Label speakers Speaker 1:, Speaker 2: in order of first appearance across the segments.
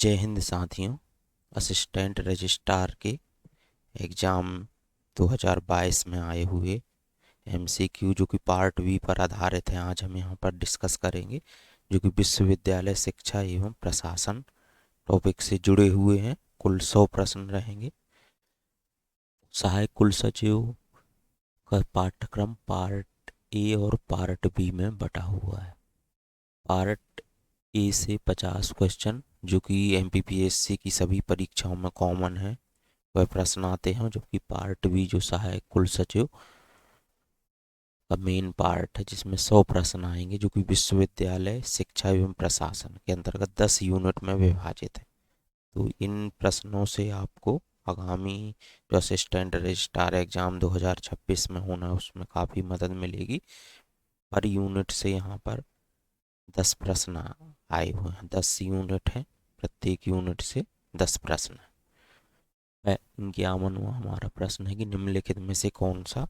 Speaker 1: जय हिंद साथियों। Assistant registrar के एग्ज़ाम 2022 में आए हुए एमसीक्यू जो कि पार्ट बी पर आधारित है, आज हम यहाँ पर डिस्कस करेंगे, जो कि विश्वविद्यालय शिक्षा एवं प्रशासन टॉपिक से जुड़े हुए हैं। कुल 100 प्रश्न रहेंगे। सहायक कुल सचिव का पाठ्यक्रम पार्ट ए और पार्ट बी में बटा हुआ है। पार्ट ए से 50 क्वेश्चन जो कि एमपीपीएससी की सभी परीक्षाओं में कॉमन है, वह प्रश्न आते हैं, जबकि पार्ट बी जो सहायक कुल सचिव का मेन पार्ट है जिसमें 100 प्रश्न आएंगे, जो कि विश्वविद्यालय शिक्षा एवं प्रशासन के अंतर्गत 10 यूनिट में विभाजित है। तो इन प्रश्नों से आपको आगामी जो असिस्टेंट रजिस्ट्रार एग्जाम 2026 में होना है उसमें काफ़ी मदद मिलेगी। हर यूनिट से यहाँ पर 10 प्रश्न आए हुए हैं, 10 यूनिट हैं, प्रत्येक यूनिट से 10 प्रश्न है। इक्यावन हमारा प्रश्न है कि निम्नलिखित में से कौन सा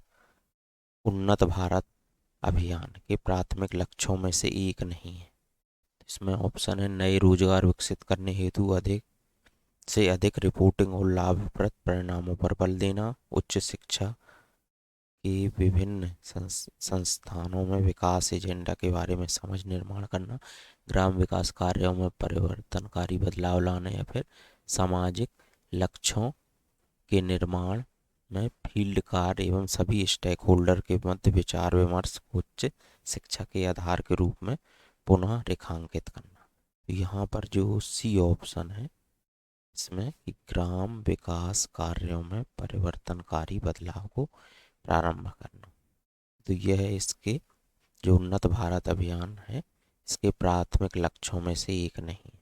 Speaker 1: उन्नत भारत अभियान के प्राथमिक लक्ष्यों में से एक नहीं है। इसमें ऑप्शन है नए रोजगार विकसित करने हेतु अधिक से अधिक रिपोर्टिंग और लाभप्रद परिणामों पर बल देना, उच्च शिक्षा के विभिन्न संस्थानों में विकास एजेंडा के बारे में समझ निर्माण करना, ग्राम विकास कार्यों में परिवर्तनकारी बदलाव लाना, या फिर सामाजिक लक्ष्यों के निर्माण में फील्ड कार्य एवं सभी स्टेक होल्डर के मध्य विचार विमर्श उच्च शिक्षा के आधार के रूप में पुनः रेखांकित करना। तो यहाँ पर जो सी ऑप्शन है इसमें कि ग्राम विकास कार्यों में परिवर्तनकारी बदलाव को प्रारंभ करना, तो यह इसके जो उन्नत भारत अभियान है इसके प्राथमिक लक्ष्यों में से एक नहीं है।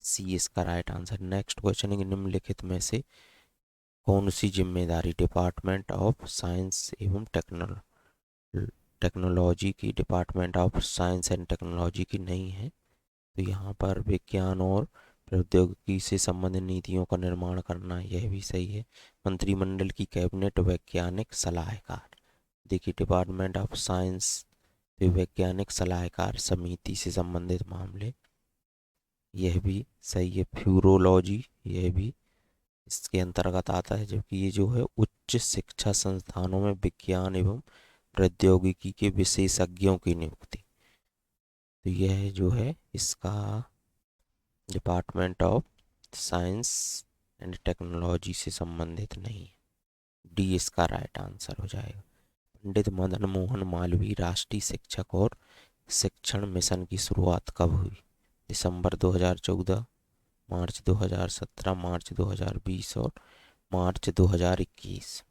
Speaker 1: सी इसका राइट आंसर। नेक्स्ट क्वेश्चन है, निम्नलिखित में से कौन सी जिम्मेदारी डिपार्टमेंट ऑफ साइंस एवं टेक्नोलॉजी की department of science and technology की नहीं है। तो यहाँ पर विज्ञान और प्रौद्योगिकी से संबंधित नीतियों का निर्माण करना, यह भी सही है। मंत्रिमंडल की कैबिनेट वैज्ञानिक सलाहकार, देखिए डिपार्टमेंट ऑफ साइंस तो वैज्ञानिक सलाहकार समिति से संबंधित मामले, यह भी सही है। फ्यूरोलॉजी यह भी इसके अंतर्गत आता है, जबकि ये जो है उच्च शिक्षा संस्थानों में विज्ञान एवं प्रौद्योगिकी के विशेषज्ञों की नियुक्ति, तो यह जो है इसका department of science and technology से संबंधित नहीं है। डी इसका राइट आंसर हो जाएगा। पंडित मदन मोहन मालवीय राष्ट्रीय शिक्षक और शिक्षण मिशन की शुरुआत कब हुई? दिसंबर 2014, मार्च 2017, मार्च 2020 और मार्च 2021।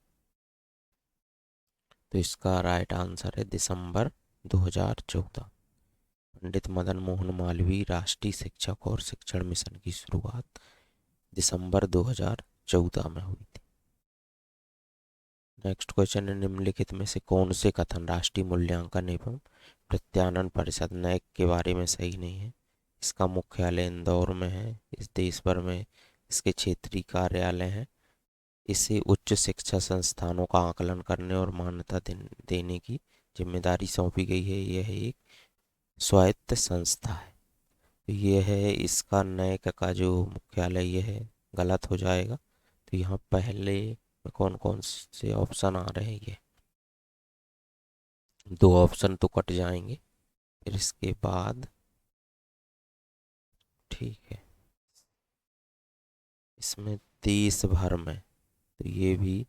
Speaker 1: तो इसका राइट आंसर है दिसंबर 2014। पंडित मदन मोहन मालवीय राष्ट्रीय शिक्षक और शिक्षण मिशन की शुरुआत दिसंबर 2014 में हुई थी। नेक्स्ट क्वेश्चन है, निम्नलिखित में से कौन से कथन राष्ट्रीय मूल्यांकन एवं प्रत्यानयन परिषद नैक के बारे में सही नहीं है? इसका मुख्यालय इंदौर में है, इस देश भर में इसके क्षेत्रीय कार्यालय हैं। इसे उच्च शिक्षा संस्थानों का आकलन करने और मान्यता देने की जिम्मेदारी सौंपी गई है। यह एक स्वायत्त संस्था है। तो यह है इसका नैक का जो मुख्यालय, यह है गलत हो जाएगा। तो यहाँ पहले कौन कौन से ऑप्शन आ रहे हैं, ये 2 ऑप्शन तो कट जाएंगे, फिर इसके बाद ठीक है इसमें देश भर में, तो ये भी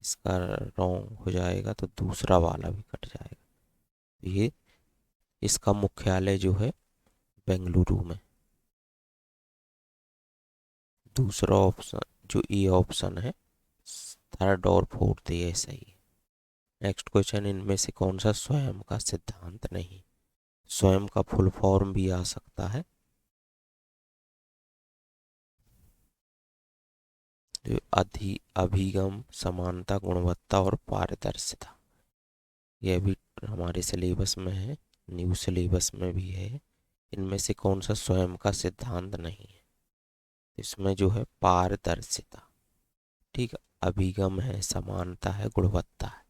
Speaker 1: इसका रॉन्ग हो जाएगा, तो दूसरा वाला भी कट जाएगा। तो ये इसका मुख्यालय जो है बेंगलुरु में। दूसरा ऑप्शन जो ए ऑप्शन है, थर्ड और फोर्थ, ये सही है। नेक्स्ट क्वेश्चन, इनमें से कौन सा स्वयं का सिद्धांत नहीं? स्वयं का फुल फॉर्म भी आ सकता है, जो अभिगम, समानता, गुणवत्ता और पारदर्शिता, यह भी हमारे सिलेबस में है, न्यू सिलेबस में भी है। इनमें से कौन सा स्वयं का सिद्धांत नहीं है? इसमें जो है पारदर्शिता, ठीक है, अभिगम है, समानता है, गुणवत्ता है।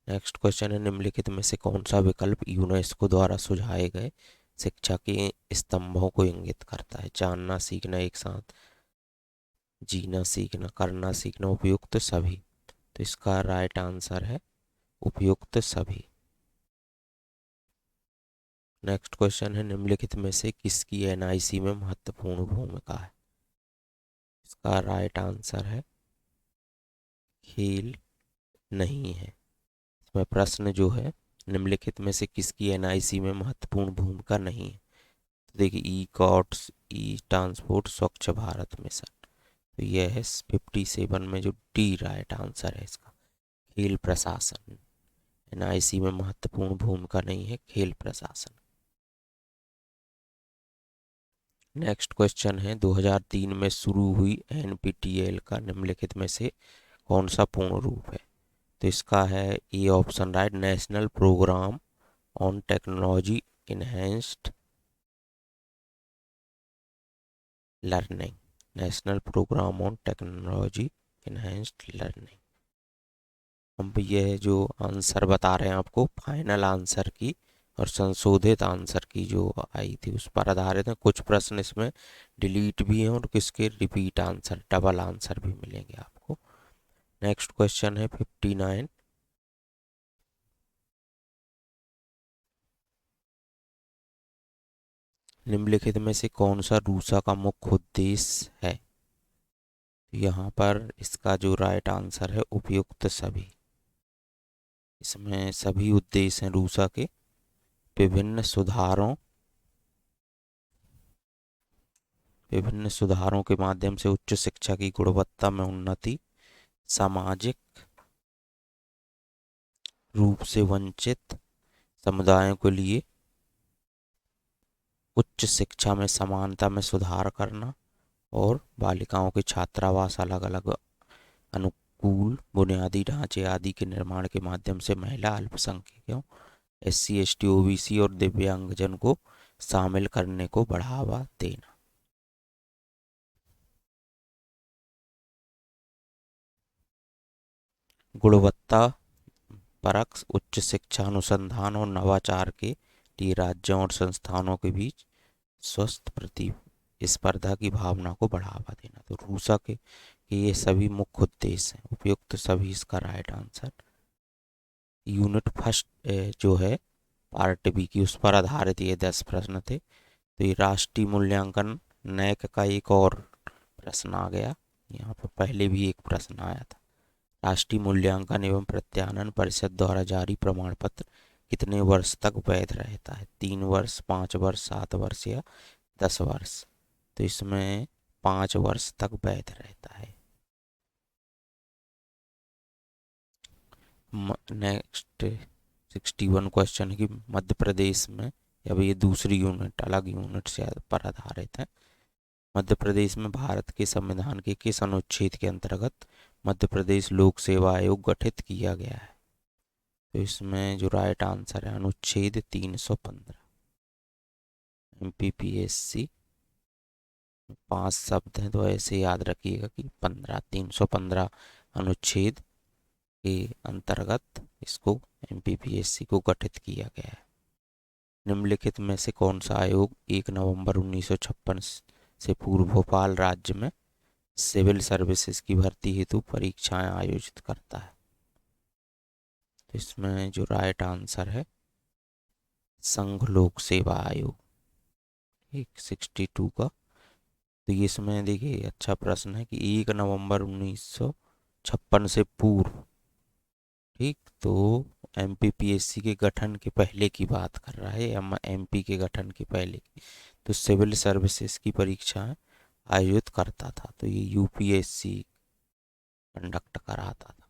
Speaker 1: नेक्स्ट क्वेश्चन है, निम्नलिखित में से कौन सा विकल्प यूनेस्को द्वारा सुझाए गए शिक्षा के स्तंभों को इंगित करता है? जानना, सीखना, एक साथ जीना, सीखना, करना, सीखना, उपयुक्त सभी। तो इसका राइट आंसर है उपयुक्त सभी। नेक्स्ट क्वेश्चन है, निम्नलिखित में से किसकी एनआईसी में महत्वपूर्ण भूमिका है? इसका राइट आंसर है खेल नहीं है। इसमें प्रश्न जो है, निम्नलिखित में से किसकी एनआईसी में महत्वपूर्ण भूमिका नहीं है? तो देखिए, ई कॉट्स, ई ट्रांसपोर्ट, स्वच्छ भारत मिशन। तो यह है 57 में जो डी राइट आंसर है इसका, खेल प्रशासन। एनआईसी में महत्वपूर्ण भूमिका नहीं है खेल प्रशासन। नेक्स्ट क्वेश्चन है, 2003 में शुरू हुई एनपीटीईएल का निम्नलिखित में से कौन सा पूर्ण रूप है? तो इसका है A option right, national programme on technology enhanced learning. National programme on technology enhanced learning. हम ये जो आंसर बता रहे हैं आपको, फाइनल आंसर की और संशोधित आंसर की जो आई थी उस पर आधारित है। कुछ प्रश्न इसमें डिलीट भी हैं और किसके रिपीट आंसर, डबल आंसर भी मिलेंगे आपको। नेक्स्ट क्वेश्चन है 59, निम्नलिखित में से कौन सा रूसा का मुख्य उद्देश्य है? यहाँ पर इसका जो राइट आंसर है उपयुक्त सभी। इसमें सभी उद्देश्य हैं रूसा के, विभिन्न सुधारों के माध्यम से उच्च शिक्षा की गुणवत्ता में उन्नति, सामाजिक रूप से वंचित समुदायों के लिए उच्च शिक्षा में समानता में सुधार करना, और बालिकाओं के छात्रावास, अलग अलग अनुकूल बुनियादी ढांचे आदि के निर्माण के माध्यम से महिला, अल्पसंख्यकों, SC ST OBC और दिव्यांगजन को शामिल करने को बढ़ावा देना। गुणवत्ता परक उच्च शिक्षा अनुसंधान और नवाचार के लिए राज्यों और संस्थानों के बीच स्वस्थ प्रतिस्पर्धा की भावना को बढ़ावा देना। तो रूसा के ये सभी मुख्य उद्देश्य हैं, उपयुक्त सभी इसका राइट आंसर। यूनिट फर्स्ट जो है पार्ट बी की, उस पर आधारित ये 10 प्रश्न थे। तो ये राष्ट्रीय मूल्यांकन नैक का एक और प्रश्न आ गया। यहाँ पर पहले भी एक प्रश्न आया था। राष्ट्रीय मूल्यांकन एवं प्रत्यायन परिषद द्वारा जारी प्रमाण पत्र कितने वर्ष तक वैध रहता है? 3 वर्ष, 5 वर्ष, 7 वर्ष या 10 वर्ष? तो इसमें 5 वर्ष तक वैध रहता है। नेक्स्ट 61 क्वेश्चन है कि मध्य प्रदेश में, अब ये दूसरी यूनिट, अलग यूनिट से पर आधारित है। मध्य प्रदेश में भारत के संविधान के किस अनुच्छेद के अंतर्गत मध्य प्रदेश लोक सेवा आयोग गठित किया गया है? तो इसमें जो राइट आंसर है अनुच्छेद 315। MPPSC 5 शब्द हैं तो ऐसे याद रखिएगा कि 315 अनुच्छेद के अंतर्गत इसको MPPSC को गठित किया गया है। निम्नलिखित में से कौन सा आयोग 1 नवंबर 1956 से पूर्व भोपाल राज्य में सिविल सर्विसेज की भर्ती हेतु परीक्षाएं आयोजित करता है? तो इसमें जो राइट आंसर है संघ लोक सेवा आयोग, 62 का। तो ये इसमें देखिए अच्छा प्रश्न है कि 1 नवंबर 1956 से पूर्व, ठीक, तो MPPSC के गठन के पहले की बात कर रहा है, या MP के गठन के पहले की। तो सिविल सर्विसेज की परीक्षाएं आयोजित करता था, तो ये UPSC कंडक्ट कराता था।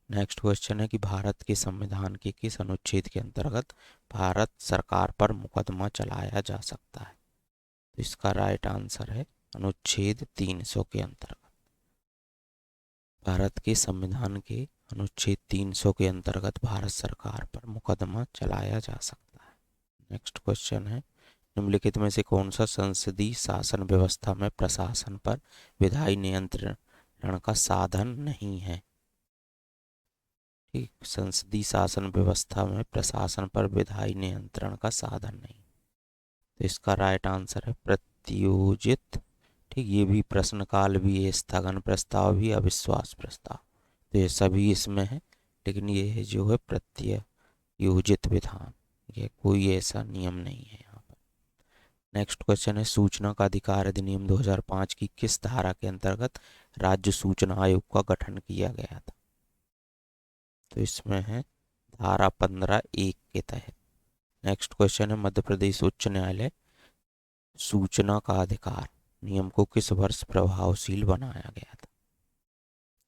Speaker 1: नेक्स्ट क्वेश्चन है कि भारत के संविधान के किस अनुच्छेद के अंतर्गत भारत सरकार पर मुकदमा चलाया जा सकता है? तो इसका राइट आंसर है अनुच्छेद 300 के अंतर्गत। भारत के संविधान के अनुच्छेद 300 के अंतर्गत भारत सरकार पर मुकदमा चलाया जा सकता है। नेक्स्ट क्वेश्चन है, निम्नलिखित में से कौन सा संसदीय शासन व्यवस्था में प्रशासन पर विधायी नियंत्रण का साधन नहीं है? ठीक, संसदीय शासन व्यवस्था में प्रशासन पर विधायी नियंत्रण का साधन नहीं। तो इसका राइट आंसर है प्रत्योजित। ठीक, ये भी प्रश्नकाल भी है, स्थगन प्रस्ताव भी, अविश्वास प्रस्ताव, तो ये सभी इसमें है, लेकिन ये है जो है प्रत्योजित विधान, ये कोई ऐसा नियम नहीं है यहाँ पर। नेक्स्ट क्वेश्चन है, सूचना का अधिकार अधिनियम 2005 की किस धारा के अंतर्गत राज्य सूचना आयोग का गठन किया गया था? तो इसमें है धारा 15(1) के तहत। नेक्स्ट क्वेश्चन है, मध्य प्रदेश उच्च न्यायालय सूचना का अधिकार नियम को किस वर्ष प्रभावशील बनाया गया था?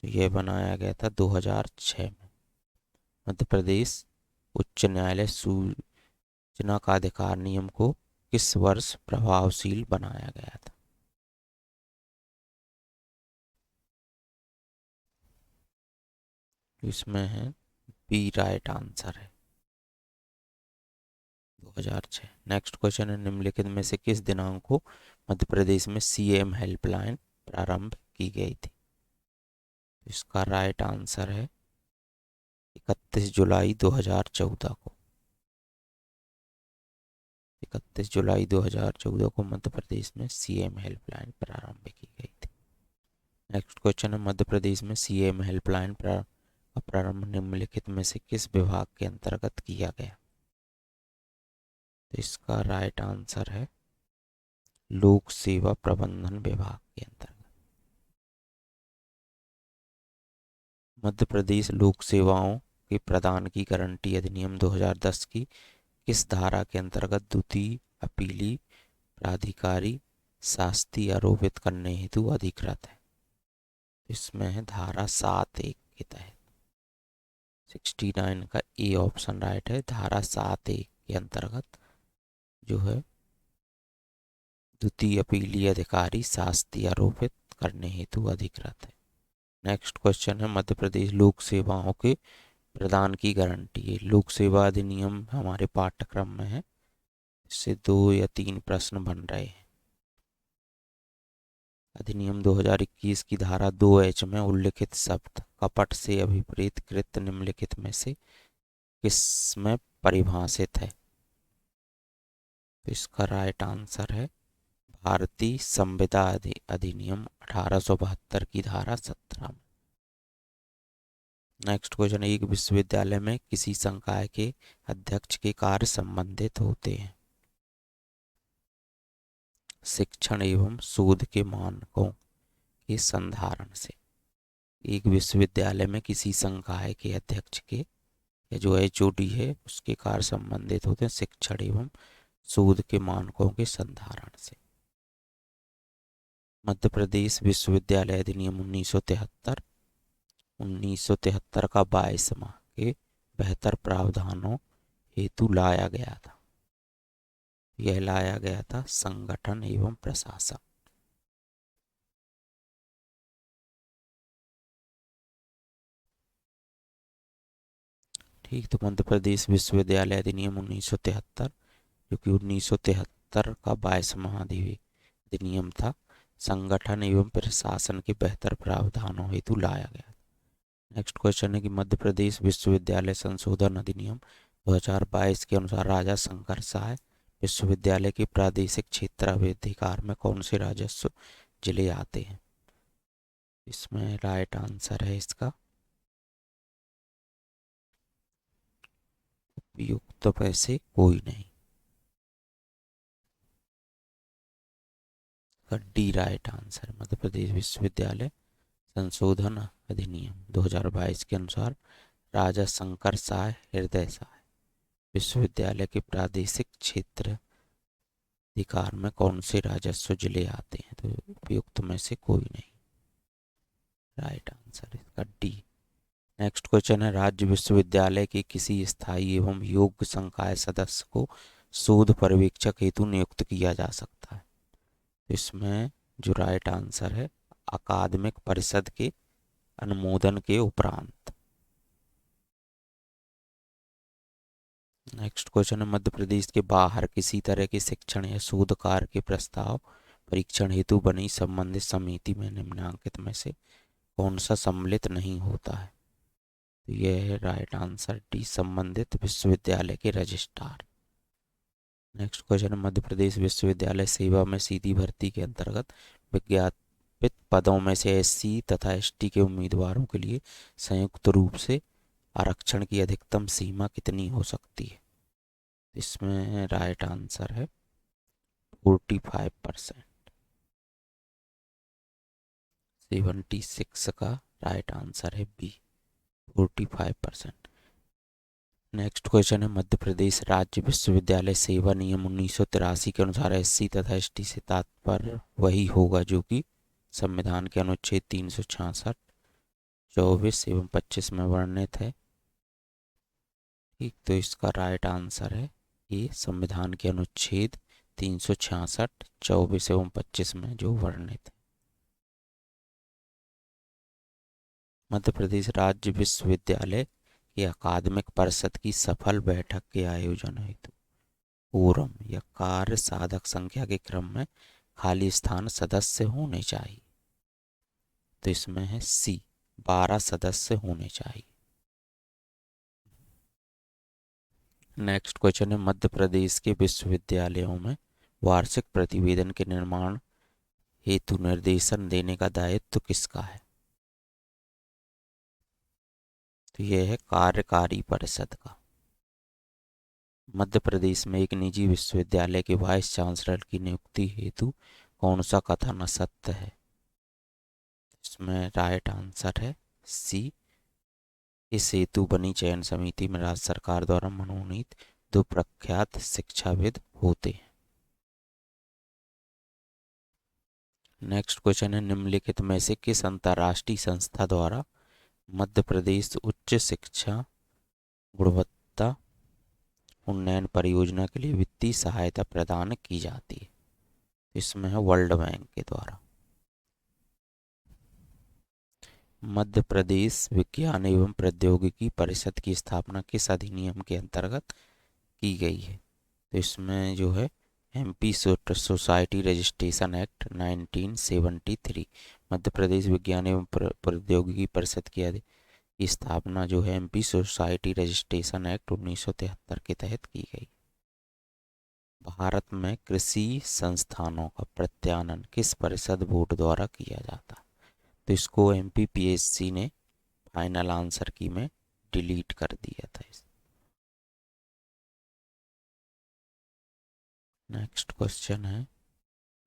Speaker 1: तो यह बनाया गया था 2006 में। मध्य प्रदेश उच्च न्यायालय सूचना का अधिकार नियम को किस वर्ष प्रभावशील बनाया गया था? इसमें है बी राइट आंसर है 2006। नेक्स्ट क्वेश्चन है, निम्नलिखित में से किस दिनांक को मध्य प्रदेश में सीएम हेल्पलाइन प्रारंभ की गई थी? इसका राइट आंसर है 31 जुलाई 2014 को। 31 जुलाई 2014 को मध्य प्रदेश में सीएम हेल्पलाइन प्रारंभ की गई थी। नेक्स्ट क्वेश्चन है, मध्य प्रदेश में सीएम हेल्पलाइन प्रारंभ निम्नलिखित में से किस विभाग के अंतर्गत किया गया? तो इसका राइट आंसर है लोक सेवा प्रबंधन विभाग के अंतर्गत। मध्य प्रदेश लोक सेवाओं के प्रदान की गारंटी अधिनियम 2010 की किस धारा के अंतर्गत द्वितीय अपीली प्राधिकारी शास्ति आरोपित करने हेतु अधिकृत है? इसमें है धारा 7(1) के तहत। 69 का ए ऑप्शन राइट है। धारा 7(1) के अंतर्गत जो है द्वितीय अपीली अधिकारी शास्ति आरोपित करने हेतु अधिकृत है। नेक्स्ट क्वेश्चन है, मध्य प्रदेश लोक सेवाओं के प्रदान की गारंटी है। लोक सेवा अधिनियम हमारे पाठ्यक्रम में है, इससे 2 या 3 प्रश्न बन रहे हैं। अधिनियम 2021 की धारा 2(h) में उल्लिखित शब्द कपट से अभिप्रेत कृत निम्नलिखित में से किस में परिभाषित है? तो इसका राइट आंसर है भारतीय संविदा अधिनियम 1872 की धारा 17 में। नेक्स्ट क्वेश्चन, एक विश्वविद्यालय में किसी संकाय के अध्यक्ष के कार्य संबंधित होते हैं शिक्षण एवं शोध के मानकों के संधारण से। एक विश्वविद्यालय में किसी संकाय के अध्यक्ष के या जो HOD है उसके कार्य संबंधित होते हैं शिक्षण एवं शोध के मानकों के संधारण से। मध्य प्रदेश विश्वविद्यालय अधिनियम 1973 का 22वां के बेहतर प्रावधानों हेतु लाया गया था। यह लाया गया था संगठन एवं प्रशासन। ठीक, तो मध्य प्रदेश विश्वविद्यालय अधिनियम 1973 जो कि 1973 का 22वां अधिनियम था, संगठन एवं प्रशासन के बेहतर प्रावधानों हेतु लाया गया। नेक्स्ट क्वेश्चन है कि मध्य प्रदेश विश्वविद्यालय संशोधन अधिनियम 2022 के अनुसार राजा शंकर साय विश्वविद्यालय के प्रादेशिक क्षेत्राधिकार में कौन से राजस्व जिले आते हैं? इसमें राइट आंसर है इसका उपयुक्त पैसे कोई नहीं, D right answer. Madhya Pradesh विश्वविद्यालय संशोधन अधिनियम 2022 के अनुसार राजा शंकर साय हृदय साय विश्वविद्यालय के प्रादेशिक क्षेत्र अधिकार में कौन से राजस्व जिले आते हैं? तो उपयुक्त में से कोई नहीं, राइट आंसर इसका डी। नेक्स्ट क्वेश्चन है, राज्य विश्वविद्यालय के किसी स्थायी एवं योग्य संकाय सदस्य को शोध पर्यवेक्षक हेतु नियुक्त किया जा सकता है? इसमें जो राइट आंसर है अकादमिक परिषद के अनुमोदन के उपरांत। नेक्स्ट क्वेश्चन है, मध्य प्रदेश के बाहर किसी तरह के शिक्षण या शोध कार्य के प्रस्ताव परीक्षण हेतु बनी संबंधित समिति में निम्नलिखित में से कौन सा सम्मिलित नहीं होता है? तो ये है राइट आंसर डी, संबंधित विश्वविद्यालय के रजिस्ट्रार। नेक्स्ट क्वेश्चन है, मध्य प्रदेश विश्वविद्यालय सेवा में सीधी भर्ती के अंतर्गत विज्ञापित पदों में से एससी तथा एसटी के उम्मीदवारों के लिए संयुक्त रूप से आरक्षण की अधिकतम सीमा कितनी हो सकती है? इसमें राइट आंसर है 45%। 76 का राइट आंसर है बी, 45%। नेक्स्ट क्वेश्चन है, मध्य प्रदेश राज्य विश्वविद्यालय सेवा नियम 1983 के अनुसार एससी तथा एसटी से तात्पर्य वही होगा जो कि संविधान के अनुच्छेद 366, 24 एवं 25 में वर्णित है। ठीक, तो इसका राइट आंसर है ये, संविधान के अनुच्छेद 366, 24 एवं 25 में जो वर्णित है। मध्य प्रदेश राज्य विश्वविद्यालय की अकादमिक परिषद की सफल बैठक के आयोजन हेतु कोरम या कार्य साधक संख्या के क्रम में खाली स्थान सदस्य होने चाहिए। तो इसमें है सी, 12 सदस्य होने चाहिए। नेक्स्ट क्वेश्चन है, मध्य प्रदेश के विश्वविद्यालयों में वार्षिक प्रतिवेदन के निर्माण हेतु निर्देशन देने का दायित्व किसका है? तो यह है कार्यकारी परिषद का। मध्य प्रदेश में एक निजी विश्वविद्यालय के वाइस चांसलर की नियुक्ति हेतु कौन सा कथन असत्य है? इसमें राइट आंसर है सी, इस हेतु बनी चयन समिति में राज्य सरकार द्वारा मनोनीत 2 प्रख्यात शिक्षाविद होते हैं। नेक्स्ट क्वेश्चन है, निम्नलिखित में से किस अंतर्राष्ट्रीय संस्था द्वारा मध्य प्रदेश उच्च शिक्षा गुणवत्ता उन्नयन परियोजना के लिए वित्तीय सहायता प्रदान की जाती है? इसमें है वर्ल्ड बैंक के द्वारा। मध्य प्रदेश विज्ञान एवं प्रौद्योगिकी परिषद की स्थापना किस अधिनियम के अंतर्गत की गई है? तो इसमें जो है MP society registration act 1973। Madhya Pradesh विज्ञान एवं प्रौद्योगिकी परिषद की स्थापना जो है एमपी सोसाइटी रजिस्ट्रेशन एक्ट 1973 के तहत की गई। भारत में कृषि संस्थानों का प्रत्यानयन किस परिषद बोर्ड द्वारा किया जाता है? तो इसको एमपीपीएससी ने फाइनल आंसर की में डिलीट कर दिया था। नेक्स्ट क्वेश्चन है,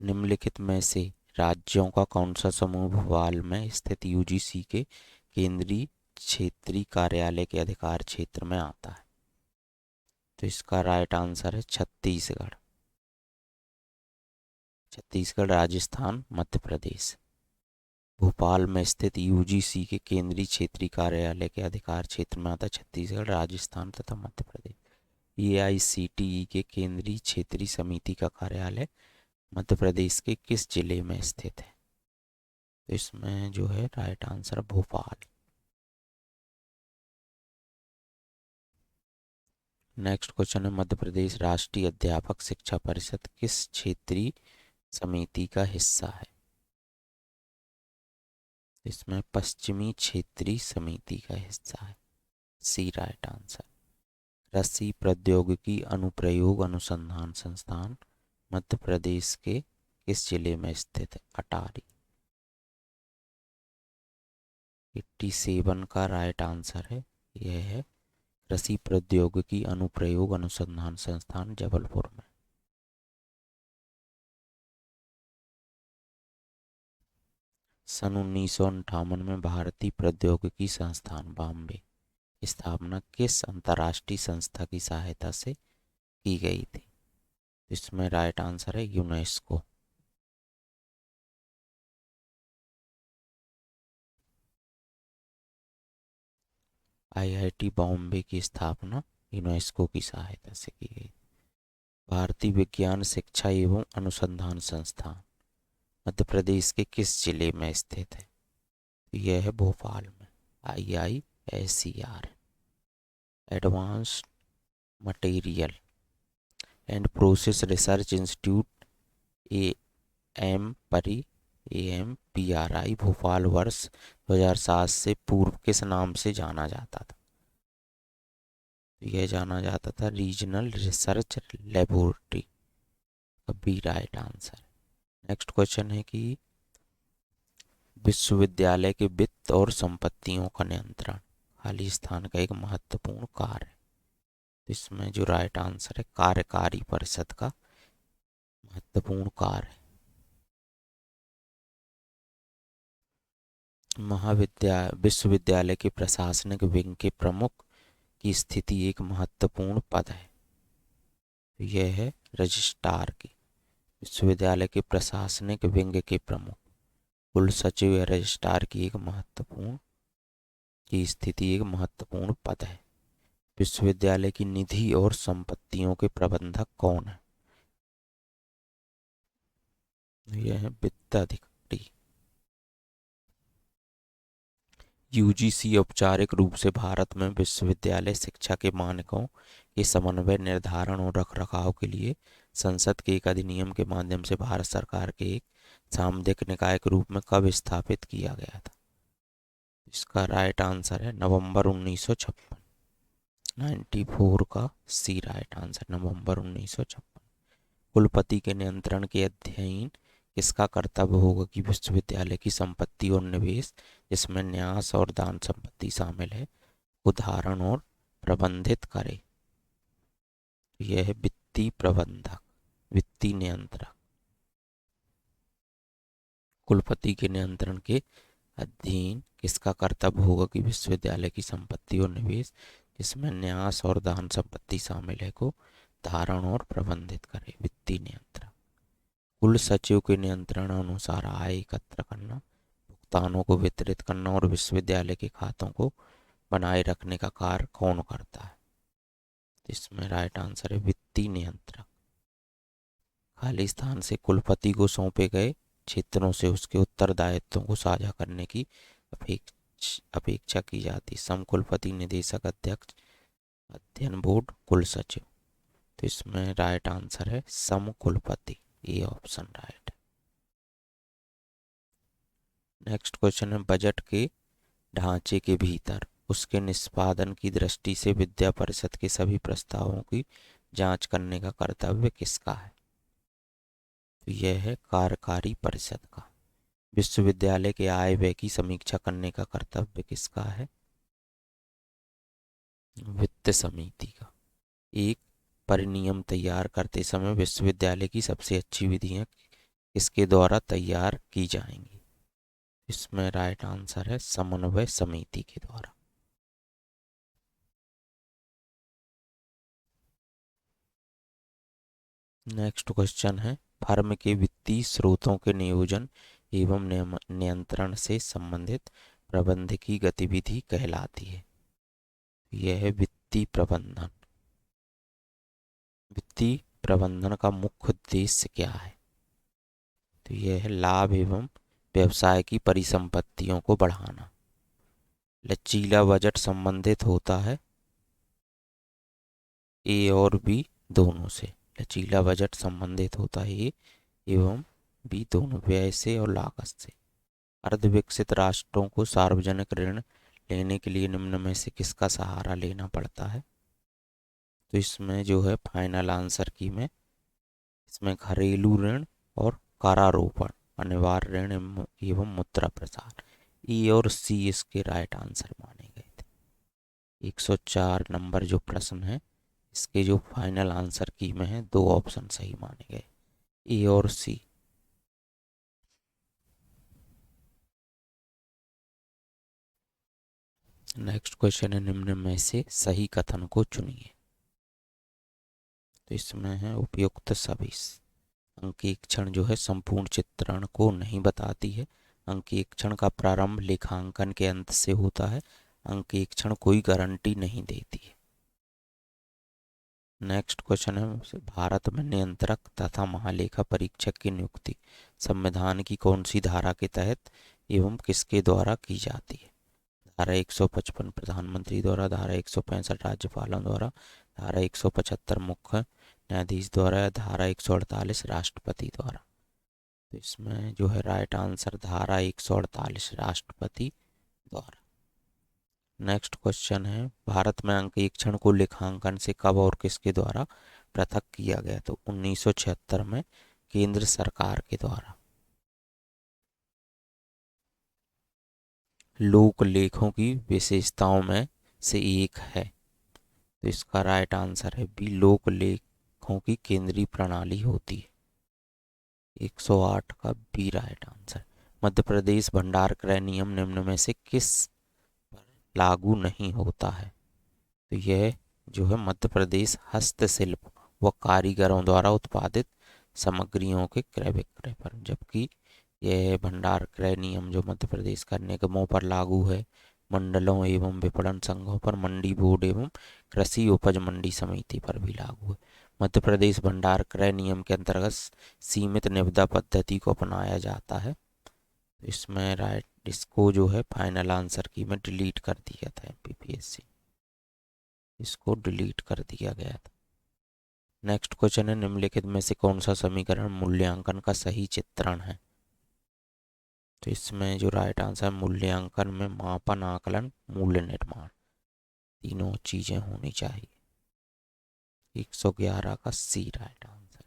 Speaker 1: निम्नलिखित में से राज्यों का कौन सा समूह भोपाल में स्थित यूजीसी के केंद्रीय क्षेत्रीय कार्यालय के अधिकार क्षेत्र में आता है? तो इसका राइट आंसर है छत्तीसगढ़। छत्तीसगढ़, राजस्थान, मध्य प्रदेश। भोपाल में स्थित यूजीसी के केंद्रीय क्षेत्रीय कार्यालय के अधिकार क्षेत्र में आता है छत्तीसगढ़, राजस्थान तथा मध्य प्रदेश। एआईसीटीई के केंद्रीय क्षेत्रीय समिति का कार्यालय मध्य प्रदेश के किस जिले में स्थित है? तो इसमें जो है right answer Bhopal. Next question है, मध्य प्रदेश राष्ट्रीय अध्यापक शिक्षा परिषद किस क्षेत्रीय समिति का हिस्सा है? इसमें पश्चिमी क्षेत्रीय समिति का हिस्सा है, सी राइट आंसर। कृषि प्रौद्योगिकी अनुप्रयोग अनुसंधान संस्थान मध्य प्रदेश के किस जिले में स्थित है? अटारी। 87 का राइट आंसर है, यह है कृषि प्रौद्योगिकी अनुप्रयोग अनुसंधान संस्थान जबलपुर में। सन 1958 में भारतीय प्रौद्योगिकी संस्थान बॉम्बे स्थापना किस अंतर्राष्ट्रीय संस्था की सहायता से की गई थी? इसमें राइट आंसर है यूनेस्को। आईआईटी बॉम्बे की स्थापना यूनेस्को की सहायता से की गई। भारतीय विज्ञान शिक्षा एवं अनुसंधान संस्थान मध्य प्रदेश के किस जिले में स्थित है? यह है भोपाल में, IISER, advanced material and process research institute AMPRI Bhopal वर्ष 2007 से पूर्व किस नाम से जाना जाता था? तो यह जाना जाता था regional research laboratory, B right answer. Next question है कि विश्वविद्यालय के वित्त और संपत्तियों का नियंत्रण खाली स्थान का एक महत्वपूर्ण कार्य है। तो इसमें जो राइट आंसर है कार्यकारी परिषद का महत्वपूर्ण कार्य है। विश्वविद्यालय के प्रशासनिक विंग के प्रमुख की स्थिति एक महत्वपूर्ण पद है। तो यह है रजिस्ट्रार की। विश्वविद्यालय के प्रशासनिक विंग के प्रमुख कुल सचिव या रजिस्ट्रार की स्थिति एक महत्वपूर्ण पद है। विश्वविद्यालय की निधि और संपत्तियों के प्रबंधक कौन है? यह है वित्त अधिकारी। यूजीसी औपचारिक रूप से भारत में विश्वविद्यालय शिक्षा के मानकों के समन्वय, निर्धारण और रखरखाव के लिए संसद के एक अधिनियम के माध्यम से भारत सरकार के एक सामंजस्य निकाय के रूप में कब स्थापित किया गया था? इसका राइट आंसर है नवंबर 1956। 94 का सी राइट आंसर, नवंबर 1956। कुलपति के नियंत्रण के अधीन किसका कर्तव्य होगा कि विश्वविद्यालय की संपत्ति और निवेश, जिसमें न्यास और दान संपत्ति शामिल है, को धारण और प्रबंधित करे? यह है वित्तीय प्रबंधक, वित्तीय नियंत्रक। कुलपति के नियंत्रण के अधीन किसका कर्तव्य होगा कि विश्वविद्यालय की संपत्ति और निवेश, जिसमें न्यास और दान संपत्ति शामिल है, को धारण और प्रबंधित करे? वित्तीय नियंत्रक। कुल सचिव के नियंत्रण अनुसार आय एकत्र करना, भुगतानों को वितरित करना और विश्वविद्यालय के खातों को बनाए रखने का कार्य कौन करता है? इसमें राइट आंसर है वित्तीय नियंत्रक। खाली स्थान से कुलपति को सौंपे गए क्षेत्रों से उसके उत्तरदायित्वों को साझा करने की अपेक्षा की जाती। समकुलपति, निदेशक, अध्यक्ष, अध्ययन बोर्ड, कुल सचिव। तो इसमें राइट आंसर है समकुलपति, ये ऑप्शन राइट है। नेक्स्ट क्वेश्चन है बजट के ढांचे के भीतर उसके निष्पादन की दृष्टि से विद्या परिषद के सभी प्रस्तावों की जांच करने का कर्तव्य किसका है? तो यह है कार्यकारी परिषद का। विश्वविद्यालय के आय व्यय की समीक्षा करने का कर्तव्य किसका है? वित्त समिति का। एक परिनियम तैयार करते समय विश्वविद्यालय की सबसे अच्छी विधियां किसके द्वारा तैयार की जाएंगी? इसमें राइट आंसर है समन्वय समिति के द्वारा। नेक्स्ट क्वेश्चन है फर्म के वित्तीय स्रोतों के नियोजन एवं नियंत्रण से संबंधित प्रबंधकीय गतिविधि कहलाती है। यह है वित्तीय प्रबंधन। वित्तीय प्रबंधन का मुख्य उद्देश्य क्या है? तो यह है लाभ एवं व्यवसाय की परिसंपत्तियों को बढ़ाना। लचीला बजट संबंधित होता है ए और बी दोनों से। लचीला बजट संबंधित होता है ए एवं बी दोनों, व्यय से और लागत से। अर्धविकसित राष्ट्रों को सार्वजनिक ऋण लेने के लिए निम्न में से किसका सहारा लेना पड़ता है? तो इसमें जो है फाइनल आंसर की में इसमें घरेलू ऋण और करारोपण, अनिवार्य ऋण एवं मुद्रा प्रसार, ई और सी इसके राइट आंसर माने गए थे। 104 नंबर जो प्रश्न है इसके जो फाइनल आंसर की में है दो ऑप्शन सही माने गए, ए और सी। नेक्स्ट क्वेश्चन है निम्न में से सही कथन को चुनिए। तो इसमें है उपयुक्त सभी। अंकेक्षण जो है संपूर्ण चित्रण को नहीं बताती है। अंकेक्षण का प्रारंभ लेखांकन के अंत से होता है। अंकेक्षण कोई गारंटी नहीं देती है। नेक्स्ट क्वेश्चन है भारत में नियंत्रक तथा महालेखा परीक्षक की नियुक्ति संविधान की कौन सी धारा के तहत एवं किसके द्वारा की जाती है? धारा 155 प्रधानमंत्री द्वारा, धारा 165 राज्यपालों द्वारा, धारा 175 मुख्य न्यायाधीश द्वारा, धारा 148 राष्ट्रपति द्वारा। तो इसमें जो है राइट आंसर धारा 148 राष्ट्रपति द्वारा। नेक्स्ट क्वेश्चन है, भारत में अंकेक्षण को लेखांकन से कब और किसके द्वारा पृथक किया गया? तो 1976 में केंद्र सरकार के द्वारा। लोक लेखों की विशेषताओं में से एक है, तो इसका राइट आंसर है बी, लोक लेखों की केंद्रीय प्रणाली होती है। 108 का B right answer. Madhya Pradesh भंडार क्रय नियम निम्न में से किस पर लागू नहीं होता है? तो यह जो है मध्य प्रदेश हस्तशिल्प व कारीगरों द्वारा उत्पादित सामग्रियों के क्रय विक्रय पर, जबकि यह भंडार क्रय नियम जो मध्य प्रदेश का निगमों पर लागू है, मंडलों एवं विपणन संघों पर, मंडी बोर्ड एवं कृषि उपज मंडी समिति पर भी लागू है। मध्य प्रदेश भंडार क्रय नियम के अंतर्गत सीमित निविदा पद्धति को अपनाया जाता है। इसमें राइट, इसको जो है फाइनल आंसर की में डिलीट कर दिया था एमपीपीएससी, इसको डिलीट कर दिया गया था। नेक्स्ट क्वेश्चन है, निम्नलिखित में से कौन सा समीकरण मूल्यांकन का सही चित्रण है? तो इसमें जो राइट आंसर, मूल्यांकन में मापन, आकलन, मूल्य निर्माण, तीनों चीजें होनी चाहिए। 111 का सी राइट आंसर।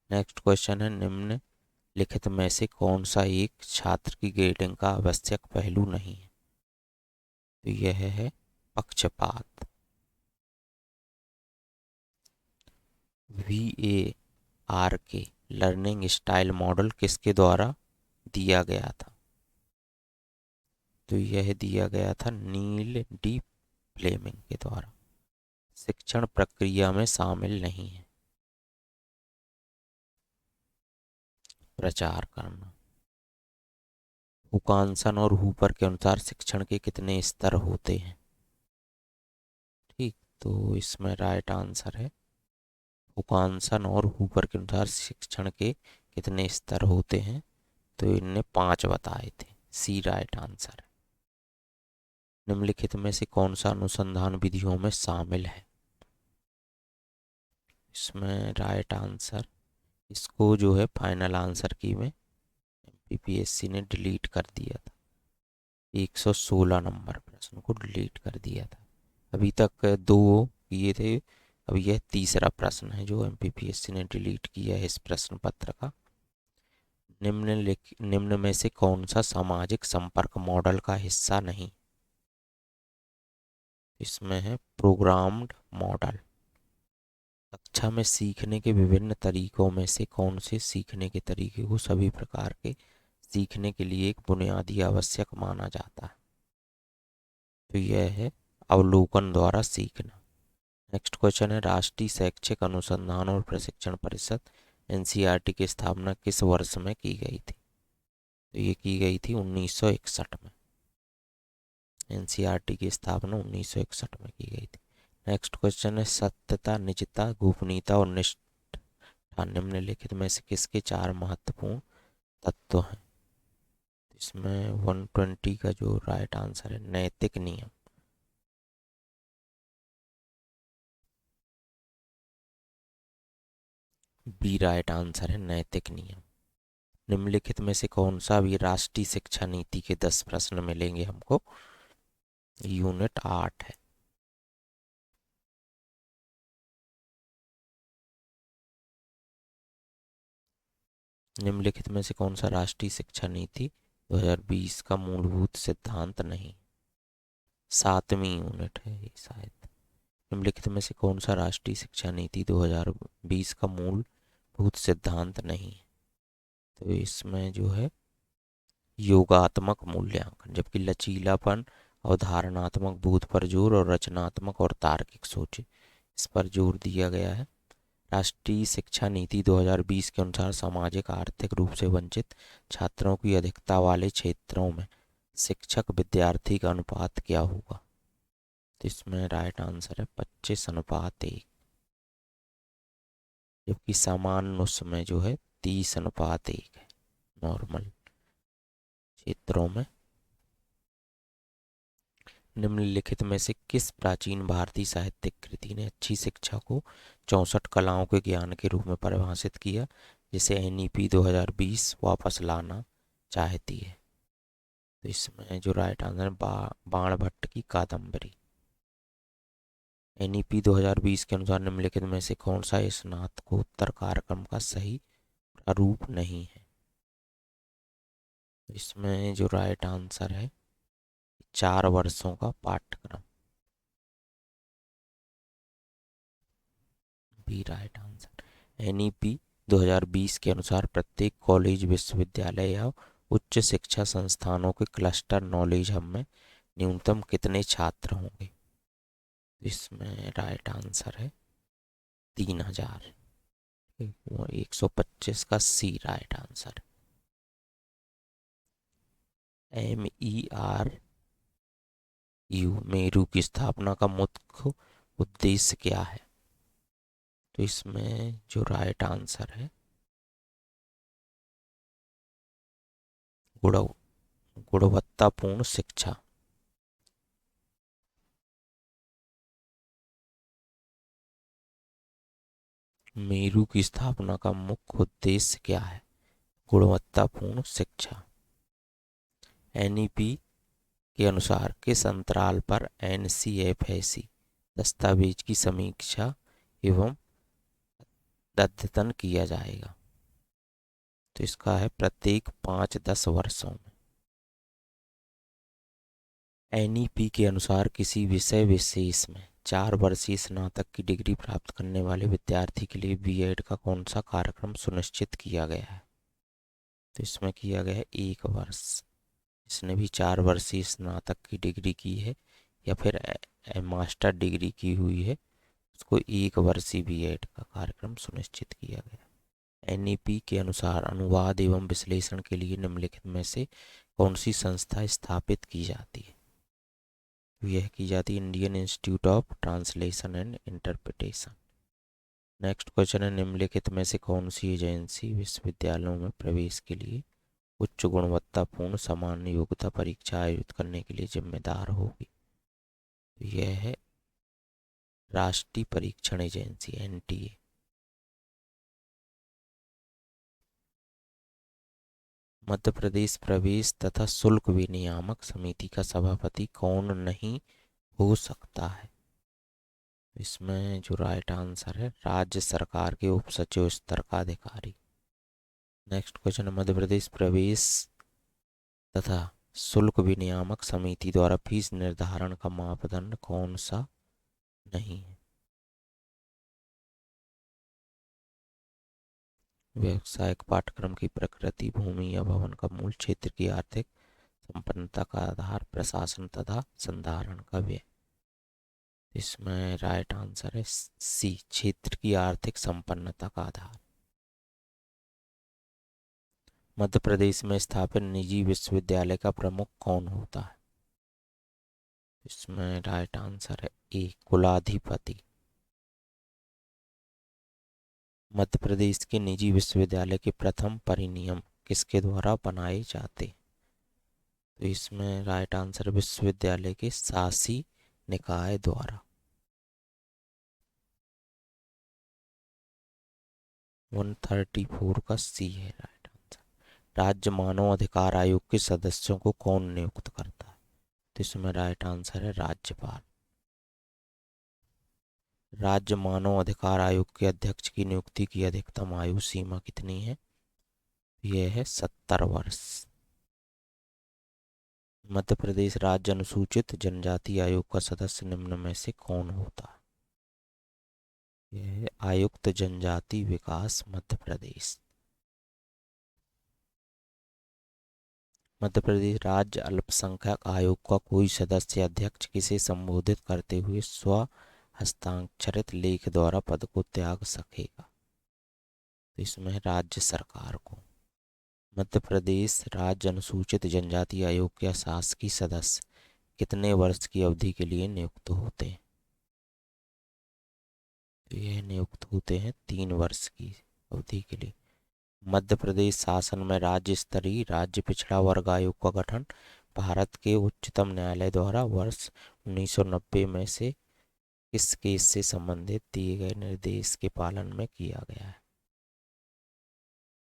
Speaker 1: नेक्स्ट क्वेश्चन है, निम्नलिखित में से कौन सा एक छात्र की ग्रेडिंग का आवश्यक पहलू नहीं है? तो यह है पक्षपात। VAR के लर्निंग स्टाइल मॉडल किसके द्वारा दिया गया था? तो यह दिया गया था नील डी फ्लेमिंग के द्वारा। शिक्षण प्रक्रिया में शामिल नहीं है प्रचार करना। हुकानसन और हूपर के अनुसार शिक्षण के कितने स्तर होते हैं? ठीक, तो इसमें राइट आंसर है, हुकानसन और हूपर के अनुसार शिक्षण के कितने स्तर होते हैं? तो इनने 5 बताए थे, सी राइट आंसर है। निम्नलिखित में से कौन सा अनुसंधान विधियों में शामिल है? इसमें राइट आंसर, इसको जो है फाइनल आंसर की में एमपीपीएससी ने डिलीट कर दिया था। 116 नंबर प्रश्न को डिलीट कर दिया था। अभी तक 2 किए थे, अब यह तीसरा प्रश्न है जो एमपीपीएससी ने डिलीट किया है इस प्रश्न पत्र का। निम्न में से कौन सा सामाजिक संपर्क मॉडल का हिस्सा नहीं? इसमें है प्रोग्राम्ड मॉडल। कक्षा में सीखने के विभिन्न तरीकों में से कौन से सीखने के तरीके को सभी प्रकार के सीखने के लिए एक बुनियादी आवश्यक माना जाता है? तो यह है अवलोकन द्वारा सीखना। नेक्स्ट क्वेश्चन है, राष्ट्रीय शैक्षिक अनुसंधान और प्रशिक्षण परिषद एनसीईआरटी की स्थापना किस वर्ष में की गई थी? तो ये की गई थी 1961 में। एनसीईआरटी की स्थापना 1961 में की गई थी। नेक्स्ट क्वेश्चन है, सत्यता, निजता, गोपनीयता और निष्ठा निम्नलिखित में से किसके 4 महत्वपूर्ण तत्व हैं? इसमें 120 का जो राइट आंसर है नैतिक नियम। बी राइट आंसर है नैतिक नियम। निम्नलिखित में से कौन सा भी राष्ट्रीय शिक्षा नीति के 10 प्रश्न मिलेंगे हमको? यूनिट 8 है। निम्नलिखित में से कौन सा राष्ट्रीय शिक्षा नीति 2020 का मूलभूत सिद्धांत नहीं? 7वीं यूनिट है ये शायद। निम्नलिखित में से कौन सा राष्ट्रीय शिक्षा नीति 2020 का मूलभूत सिद्धांत नहीं है? तो इसमें जो है योगात्मक मूल्यांकन, जबकि लचीलापन, अवधारणात्मक बोध पर जोर और रचनात्मक और तार्किक सोच, इस पर जोर दिया गया है। राष्ट्रीय शिक्षा नीति 2020 के अनुसार सामाजिक आर्थिक रूप से वंचित छात्रों की अधिकता वाले क्षेत्रों में शिक्षक विद्यार्थी का अनुपात क्या होगा? तो इसमें राइट आंसर है 25:1, जबकि सामान्य उसमें जो है 30:1 है नॉर्मल क्षेत्रों में। निम्नलिखित में से किस प्राचीन भारतीय साहित्यिक कृति ने अच्छी शिक्षा को 64 कलाओं के ज्ञान के रूप में परिभाषित किया, जिसे एनईपी 2020 वापस लाना चाहती है? तो इसमें जो राइट आंसर है बाण भट्ट की कादम्बरी। एनईपी 2020 के अनुसार निम्नलिखित में से कौन सा स्नातकोत्तर कार्यक्रम का सही प्रारूप नहीं है? इसमें जो राइट आंसर है 4 वर्षों का पाठ्यक्रम, बी राइट आंसर। एनईपी 2020 के अनुसार प्रत्येक कॉलेज, विश्वविद्यालय या उच्च शिक्षा संस्थानों के क्लस्टर नॉलेज हब में न्यूनतम कितने छात्र होंगे? इसमें राइट आंसर है 3000, 125 का सी राइट आंसर। MERU मेरू की स्थापना का मुख्य उद्देश्य क्या है? तो इसमें जो राइट आंसर है गुणवत्तापूर्ण शिक्षा। मेरू की स्थापना का मुख्य उद्देश्य क्या है? गुणवत्तापूर्ण शिक्षा। एनईपी के अनुसार किस अंतराल पर NCFAC दस्तावेज की समीक्षा एवं अद्यतन किया जाएगा? तो इसका है प्रत्येक 5-10 वर्षों में। एनईपी के अनुसार किसी विषय विशेष में 4 वर्षीय स्नातक की डिग्री प्राप्त करने वाले विद्यार्थी के लिए बीएड का कौन सा कार्यक्रम सुनिश्चित किया गया है? तो इसमें किया गया है 1 वर्ष। इसने भी 4 वर्षीय स्नातक की डिग्री की है या फिर मास्टर डिग्री की हुई है, उसको 1 वर्षीय बीएड का कार्यक्रम सुनिश्चित किया गया। एनईपी के अनुसार अनुवाद एवं विश्लेषण के लिए निम्नलिखित में से कौन सी संस्था स्थापित की जाती है? यह की जाती है Indian institute of translation and interpretation. Next question है निम्नलिखित में से कौन सी एजेंसी विश्वविद्यालयों में प्रवेश के लिए उच्च गुणवत्तापूर्ण सामान्य योग्यता परीक्षा आयोजित करने के लिए जिम्मेदार होगी? यह है राष्ट्रीय परीक्षण एजेंसी NTA। मध्य प्रदेश प्रवेश तथा शुल्क विनियामक समिति का सभापति कौन नहीं हो सकता है? इसमें जो राइट आंसर है राज्य सरकार के उप सचिव स्तर का अधिकारी। नेक्स्ट क्वेश्चन है मध्य प्रदेश प्रवेश तथा शुल्क विनियामक समिति द्वारा फीस निर्धारण का मापदंड कौन सा नहीं है? व्यावसायिक पाठ्यक्रम की प्रकृति, भूमि या भवन का मूल, क्षेत्र की आर्थिक संपन्नता का आधार, प्रशासन तथा संधारण का व्यय। इसमें राइट आंसर है सी क्षेत्र की आर्थिक संपन्नता का आधार। मध्य प्रदेश में स्थापित निजी विश्वविद्यालय का प्रमुख कौन होता है? इसमें राइट आंसर है ए कुलाधिपति। मध्य प्रदेश के निजी विश्वविद्यालय के प्रथम परिनियम किसके द्वारा बनाए जाते? तो इसमें राइट आंसर विश्वविद्यालय के शासी निकाय द्वारा। 134 का सी है राइट आंसर। राज्य मानव अधिकार आयोग के सदस्यों को कौन नियुक्त करता है? तो इसमें राइट आंसर है राज्यपाल। राज्य मानव अधिकार आयोग के अध्यक्ष की नियुक्ति की अधिकतम आयु सीमा कितनी है? यह है 70 वर्ष। मध्य प्रदेश राज्य अनुसूचित जनजाति आयोग का सदस्य निम्न में से कौन होता है? यह है आयुक्त जनजाति विकास मध्य प्रदेश। मध्य प्रदेश राज्य अल्पसंख्यक आयोग का कोई सदस्य अध्यक्ष किसे संबोधित करते हुए स्व हस्ताक्षरित लेख द्वारा पद को त्याग सकेगा? तो इसमें राज्य सरकार को। मध्य प्रदेश राज्य अनुसूचित जनजाति आयोग के शासकीय सदस्य कितने वर्ष की अवधि के लिए नियुक्त होते हैं? तो यह नियुक्त होते हैं 3 वर्ष की अवधि के लिए। मध्य प्रदेश शासन में राज्य स्तरीय राज्य पिछड़ा वर्ग आयोग का गठन भारत के उच्चतम न्यायालय द्वारा वर्ष 1990 में से किस केस से संबंधित दिए गए निर्देश के पालन में किया गया है?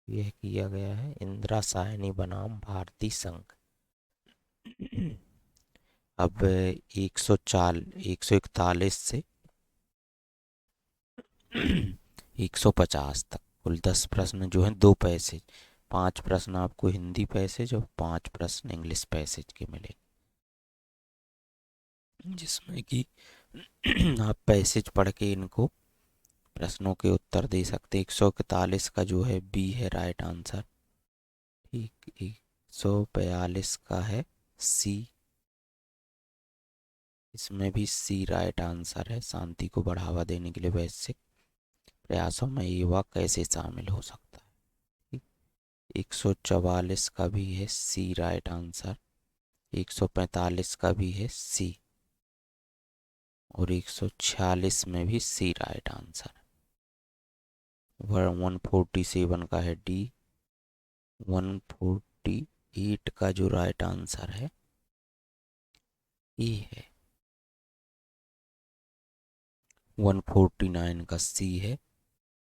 Speaker 1: यह किया गया है इंदिरा साहनी बनाम भारतीय संघ। अब 141 से 150 तक कुल 10 प्रश्न जो हैं, 2 पैसेज, 5 प्रश्न आपको हिंदी पैसेज और 5 प्रश्न इंग्लिश पैसेज के मिले, जिसमें कि आप पैसेज पढ़ के इनको प्रश्नों के उत्तर दे सकते हैं। 141 का जो है बी है राइट आंसर। ठीक, 142 का है सी, इसमें भी सी राइट आंसर है। शांति को बढ़ावा देने के लिए वैश्विक प्रयासों में युवा कैसे शामिल हो सकता है। 144 का भी है सी राइट आंसर, 145 का भी है सी और 146 में भी सी राइट आंसर। 147 का है डी, 148 का जो राइट आंसर है ई है, 149 का सी है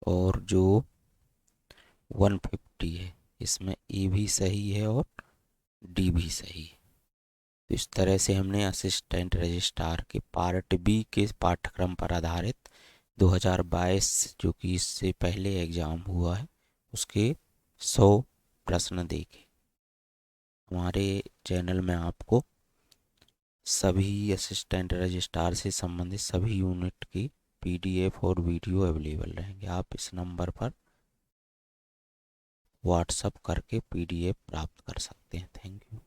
Speaker 1: और जो 150 है इसमें ए भी सही है और डी भी सही है। तो इस तरह से हमने असिस्टेंट रजिस्ट्रार के पार्ट बी के पाठ्यक्रम पर आधारित 2022 जो कि इससे पहले एग्ज़ाम हुआ है उसके 100 प्रश्न देखे। हमारे चैनल में आपको सभी असिस्टेंट रजिस्ट्रार से संबंधित सभी यूनिट की पीडीएफ और वीडियो अवेलेबल रहेंगे। आप इस नंबर पर व्हाट्सअप करके पीडीएफ प्राप्त कर सकते हैं। Thank you.